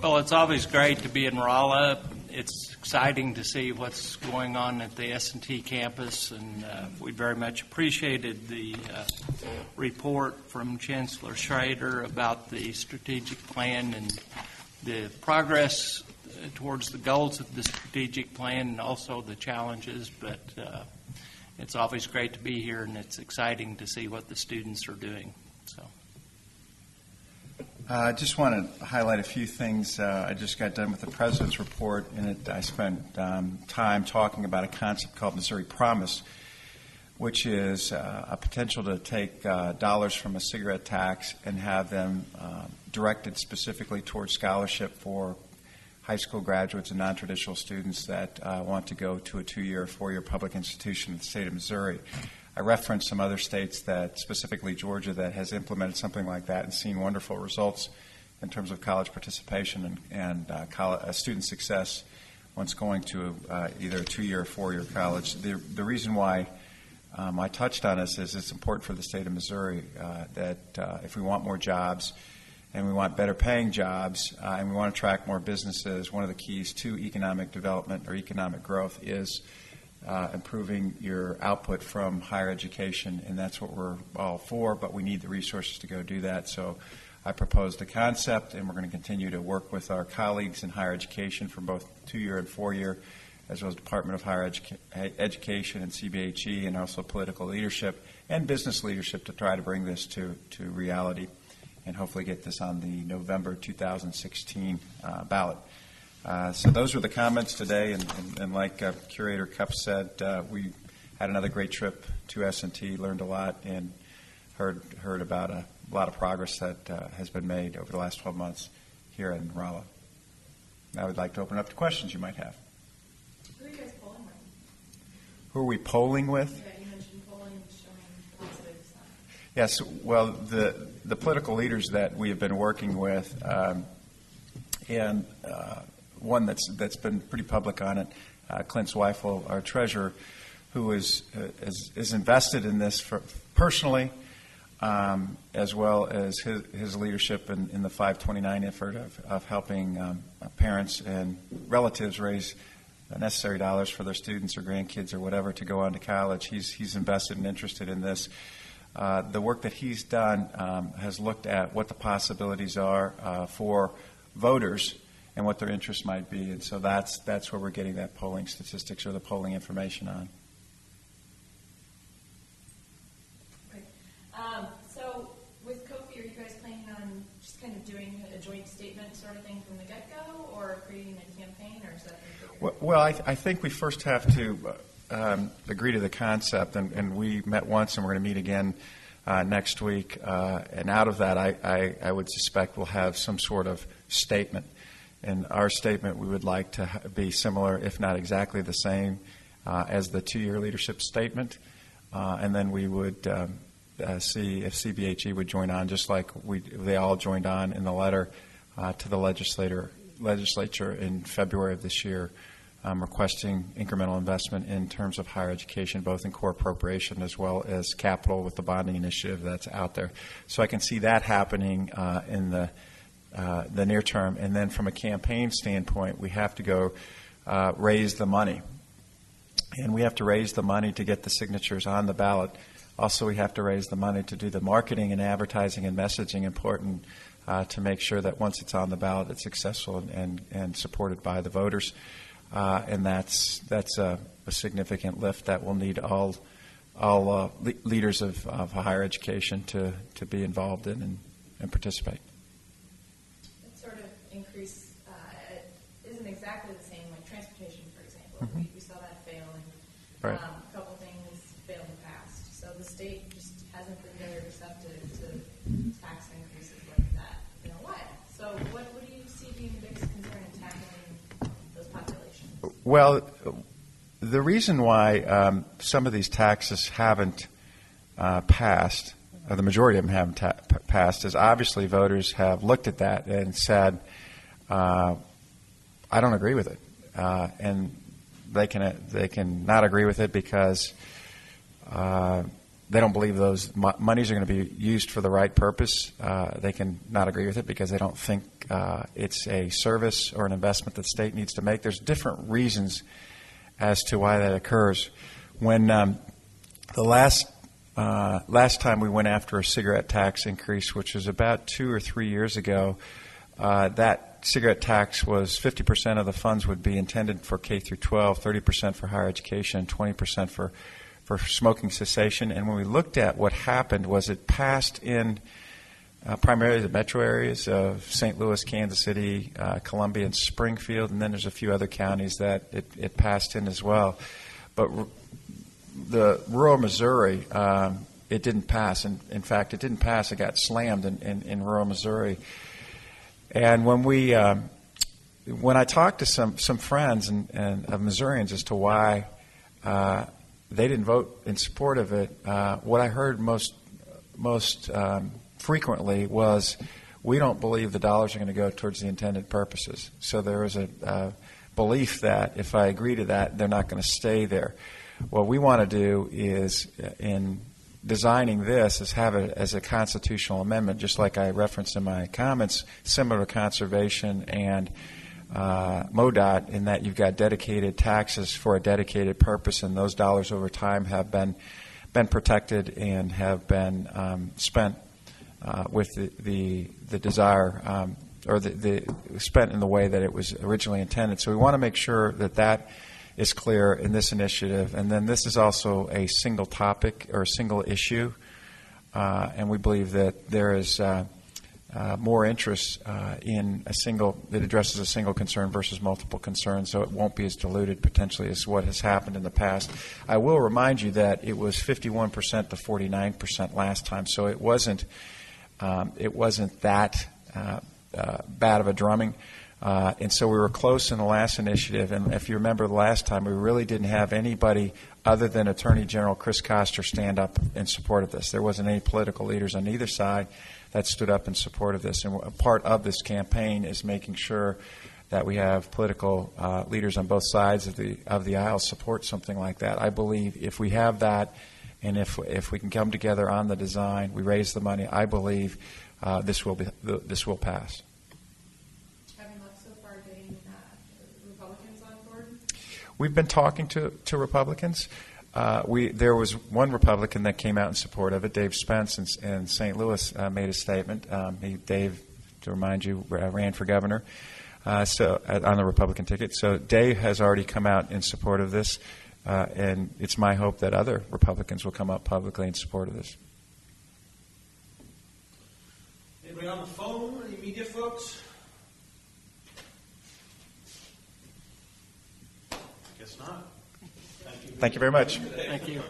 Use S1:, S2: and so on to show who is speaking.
S1: Well, it's always great to be in Rolla. It's exciting to see what's going on at the S&T campus, and we very much appreciated the report from Chancellor Schrader about the strategic plan and the progress towards the goals of the strategic plan and also the challenges. But it's always great to be here, and it's exciting to see what the students are doing. So.
S2: I just want to highlight a few things. I just got done with the President's report, and I spent time talking about a concept called Missouri Promise, which is a potential to take dollars from a cigarette tax and have them directed specifically towards scholarship for high school graduates and non-traditional students that want to go to a 2-year or 4-year public institution in the state of Missouri. I referenced some other states, that specifically Georgia, that has implemented something like that and seen wonderful results in terms of college participation and student success once going to either a 2-year or 4-year college. The reason why I touched on this is it's important for the state of Missouri that if we want more jobs and we want better paying jobs and we want to attract more businesses, one of the keys to economic development or economic growth is improving your output from higher education, and that's what we're all for, but we need the resources to go do that. So I proposed a concept, and we're going to continue to work with our colleagues in higher education from both 2-year and 4-year, as well as Department of Higher Education and CBHE, and also political leadership and business leadership to try to bring this to reality and hopefully get this on the November 2016 ballot. So those were the comments today, and like Curator Cupp said, we had another great trip to S&T, learned a lot, and heard about a lot of progress that has been made over the last 12 months here in Rolla. I would like to open up to questions you might have.
S3: Who are you guys polling with?
S2: Who are we polling with?
S3: Yeah, you mentioned polling showing positive stuff.
S2: Yes, well, the political leaders that we have been working with, and one that's been pretty public on it, Clint Zweifel, our treasurer, who is invested in this personally, as well as his leadership in the 529 effort of helping parents and relatives raise necessary dollars for their students or grandkids or whatever to go on to college. He's invested and interested in this. The work that he's done has looked at what the possibilities are for voters and what their interests might be, and so that's where we're getting that polling statistics or the polling information on.
S3: Right. So with Kofi, are you guys planning on just kind of doing a joint statement sort of thing from the get-go, or creating a campaign, or is that?
S2: Well, I think we first have to agree to the concept, and we met once, and we're going to meet again next week. And out of that, I would suspect we'll have some sort of statement. And our statement, we would like to be similar, if not exactly the same, as the 2-year leadership statement. And then we would see if CBHE would join on, just like they all joined on in the letter to the legislature in February of this year, requesting incremental investment in terms of higher education, both in core appropriation as well as capital with the bonding initiative that's out there. So I can see that happening in the near term. And then from a campaign standpoint, we have to go raise the money. And we have to raise the money to get the signatures on the ballot. Also, we have to raise the money to do the marketing and advertising and messaging important to make sure that once it's on the ballot, it's successful and supported by the voters. And that's a significant lift that will need all leaders of higher education to be involved in and participate.
S3: Sort of increase isn't exactly the same, like transportation, for example.
S2: Mm-hmm.
S3: We saw that fail, and
S2: right.
S3: A couple things failed in the past. So the state just hasn't been very receptive to tax increases like that in a while. So what do you see being the biggest concern in tackling those populations?
S2: Well, the reason why some of these taxes haven't passed, or the majority of them haven't passed, is obviously voters have looked at that and said, I don't agree with it. And they can not agree with it because they don't believe those monies are going to be used for the right purpose. They can not agree with it because they don't think think it's a service or an investment that the state needs to make. There's different reasons as to why that occurs. When the last time we went after a cigarette tax increase, which was about 2 or 3 years ago, that cigarette tax was 50% of the funds would be intended for K through 12, 30% for higher education, and 20% for smoking cessation. And when we looked at what happened was it passed in primarily the metro areas of St. Louis, Kansas City, Columbia, and Springfield, and then there's a few other counties that it passed in as well. But the rural Missouri, it didn't pass. And in fact, it didn't pass. It got slammed in rural Missouri. And when I talked to some friends and of Missourians as to why they didn't vote in support of it, what I heard most frequently was, we don't believe the dollars are going to go towards the intended purposes. So there was a belief that if I agree to that, they're not going to stay there. What we want to do is, in designing this, is have it as a constitutional amendment, just like I referenced in my comments, similar to conservation and MoDOT, in that you've got dedicated taxes for a dedicated purpose, and those dollars over time have been protected and have been spent with the desire, or the spent in the way that it was originally intended. So we want to make sure that is clear in this initiative. And then this is also a single topic or a single issue, and we believe that there is more interest in that addresses a single concern versus multiple concerns, so it won't be as diluted potentially as what has happened in the past. I will remind you that it was 51% to 49% last time, so it wasn't that bad of a drumming. And so we were close in the last initiative, and if you remember the last time, we really didn't have anybody other than Attorney General Chris Koster stand up in support of this. There wasn't any political leaders on either side that stood up in support of this. And a part of this campaign is making sure that we have political leaders on both sides of the aisle support something like that. I believe if we have that, and if we can come together on the design, we raise the money, I believe this will pass. We've been talking to Republicans. There was one Republican that came out in support of it. Dave Spence in St. Louis made a statement. Dave, to remind you, ran for governor on the Republican ticket. So Dave has already come out in support of this, and it's my hope that other Republicans will come up publicly in support of this.
S4: Anybody on the phone? Any media folks? Guess not. Thank you.
S2: Thank you very much.
S1: Thank you.